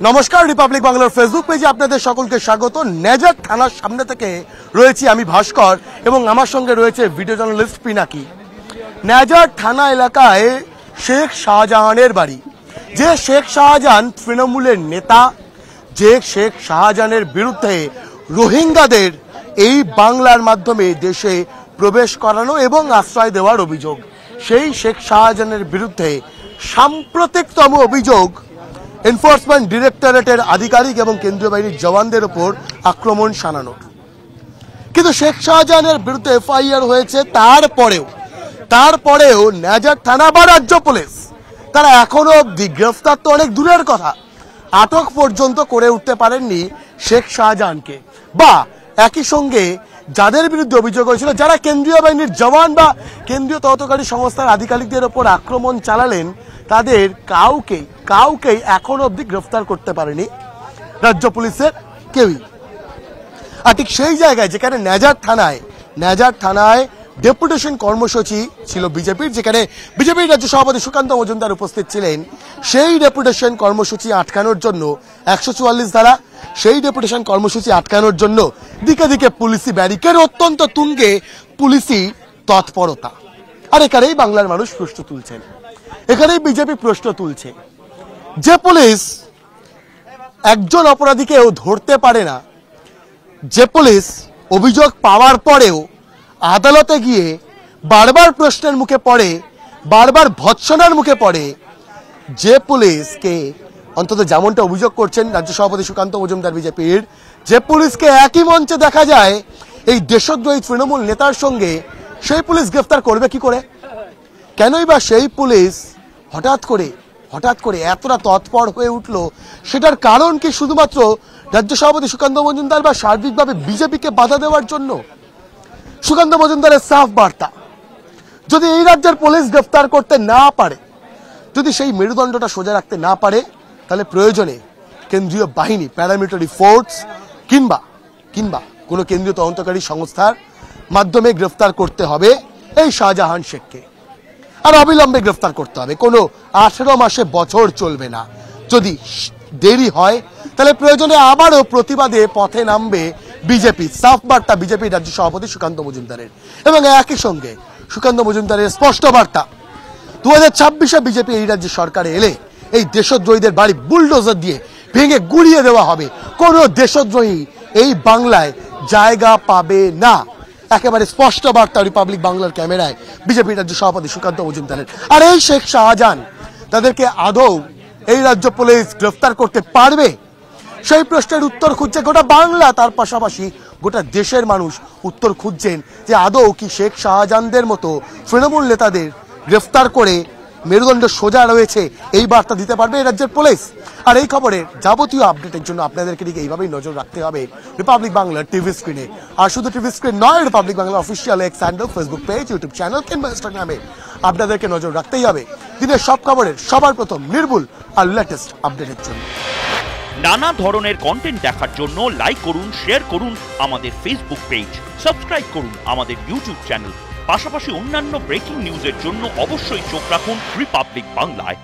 নমস্কার, রিপাবলিক বাংলার ফেসবুক পেজে আপনাদের সকলকে স্বাগত। নেজার থানার সামনে থেকে রয়েছি আমি ভাস্কর এবং আমার সঙ্গে রয়েছে ভিডিও জার্নালিস্ট পিনাকি। নেজার থানা এলাকায় শেখ শাহজাহানের বাড়ি। যে শেখ শাহজাহান তৃণমূলের নেতা, যে শেখ শাহজাহানের বিরুদ্ধে রোহিঙ্গাদের এই বাংলার মাধ্যমে দেশে প্রবেশ করানো এবং আশ্রয় দেওয়ার অভিযোগ, সেই শেখ শাহজাহানের বিরুদ্ধে সাম্প্রতিকতম অভিযোগ এনফোর্সমেন্ট ডিরেক্টরেটের আধিকারিক এবং কেন্দ্রীয় বাহিনীর জওয়ানদের উপর আক্রমণ শানানোর। কিন্তু শেখ শাহজাহানের বিরুদ্ধে এফআইআর হয়েছে, তারপরেও নেজার থানা বা রাজ্য পুলিশ তারা এখনো অবধি গ্রেফতার তো অনেক দূরের কথা, আটক পর্যন্ত করে উঠতে পারেননি শেখ শাহজাহানকে। বা একই সঙ্গে যাদের বিরুদ্ধে অভিযোগ হয়েছিল, যারা কেন্দ্রীয় বাহিনীর জওয়ান বা কেন্দ্রীয় তদন্তকারী সংস্থার আধিকারিকদের ওপর আক্রমণ চালালেন, তাদের কাউকেই এখনো অবধি গ্রেফতার করতে পারেনি রাজ্য পুলিশের কেউই। আর ঠিক সেই জায়গায় যেখানে নেজার থানায় ডেপুটেশন কর্মসূচি ছিল বিজেপির, যেখানে বিজেপির রাজ্য সভাপতি সুকান্ত মজুমদার উপস্থিত ছিলেন, সেই ডেপুটেশন কর্মসূচি আটকানোর জন্য 144 ধারা, সেই ডেপুটেশন কর্মসূচি আটকানোর জন্য দিকে দিকে পুলিশি ব্যারিকেড, অত্যন্ত তুঙ্গে পুলিশি তৎপরতা। আর এখানেই বাংলার মানুষ প্রশ্ন তুলছেন, এখানেই বিজেপি প্রশ্ন তুলছে, যে পুলিশ একজন অপরাধীকেও ধরতে পারে না, যে পুলিশ অভিযোগ পাওয়ার পরেও আদালতে গিয়ে বারবার প্রশ্নের মুখে পড়ে, বারবার ভৎসনার মুখে পড়ে, যে পুলিশকে অন্তত যেমনটা অভিযোগ করছেন রাজ্য সভাপতি সুকান্ত মজুমদার বিজেপির, যে পুলিশকে একই মঞ্চে দেখা যায় এই দেশদ্রোহী তৃণমূল নেতার সঙ্গে, সেই পুলিশ গ্রেফতার করবে কি করে? কেনই বা সেই পুলিশ হঠাৎ করে এতটা তৎপর হয়ে উঠল? সেটার কারণ কি শুধুমাত্র রাজ্য সভাপতি সুকান্ত মজুমদার বা সার্বিকভাবে বিজেপিকে বাধা দেওয়ার জন্য? সুকান্ত মজুমদারের সাফ বার্তা, যদি এই রাজ্যের পুলিশ গ্রেফতার করতে না পারে, যদি সেই মেরুদণ্ডটা সোজা রাখতে না পারে, তাহলে প্রয়োজনে কেন্দ্রীয় বাহিনী, প্যারামিলিটারি ফোর্স কিংবা কোনো কেন্দ্রীয় তদন্তকারী সংস্থার মাধ্যমে গ্রেফতার করতে হবে এই শাহজাহান শেখকে। আর অবিলম্বে গ্রেফতার করতে হবে, কোনো 18 মাসে বছর চলবে না। যদি দেরি হয় তাহলে প্রয়োজনে আবারও প্রতিবাদে পথে নামবে বিজেপি। সাফ বার্তা বিজেপির রাজ্য সভাপতি সুকান্ত মজুমদারের, এবং একই সঙ্গে সুকান্ত মজুমদারের স্পষ্ট বার্তা, 2026-এ বিজেপি এই রাজ্যে সরকারে এলে এই দেশদ্রোহীদের বাড়ি বুলডোজার দিয়ে ভেঙে গুড়িয়ে দেওয়া হবে। কোনো দেশদ্রোহী এই বাংলায় জায়গা পাবে না। একেবারে স্পষ্ট বার্তা রিপাবলিক বাংলার ক্যামেরায় বিজেপির রাজ্য সভাপতি সুকান্ত মজুমদারের। আর এই শেখ শাহজাহান, তাদেরকে আদৌ এই রাজ্য পুলিশ গ্রেফতার করতে পারবে? সেই প্রশ্নের উত্তর খুঁজছে গোটা বাংলা, তার পাশাপাশি গোটা দেশের মানুষ উত্তর খুঁজছেন যে আদৌ কি শেখ শাহজাহানদের মতো তৃণমূল নেতাদের গ্রেফতার করে মেরুদণ্ড সোজা রয়েছে, এই বার্তা দিতে পারবে এই রাজ্যের পুলিশ? আর এই খবরের যাবতীয় আপডেটের জন্য আপনাদেরকে দিকে এইভাবেই নজর রাখতে হবে রিপাবলিক বাংলার টিভি স্ক্রিনে। আর শুধু টিভি স্ক্রিন নয়, রিপাবলিক বাংলার official x handle, Facebook page, YouTube channel কিংবা ইনস্টাগ্রামে আপনাদেরকে নজর রাখতেই হবে দিনের সব খবরের সবার প্রথম, নির্ভুল আর লেটেস্ট আপডেটের জন্য। নানা ধরনের কন্টেন্ট দেখার জন্য লাইক করুন, শেয়ার করুন আমাদের ফেসবুক পেজ, সাবস্ক্রাইব করুন আমাদের ইউটিউব চ্যানেল। পাশাপাশি অন্যান্য ব্রেকিং নিউজের জন্য অবশ্যই চোখ রাখুন রিপাবলিক বাংলায়।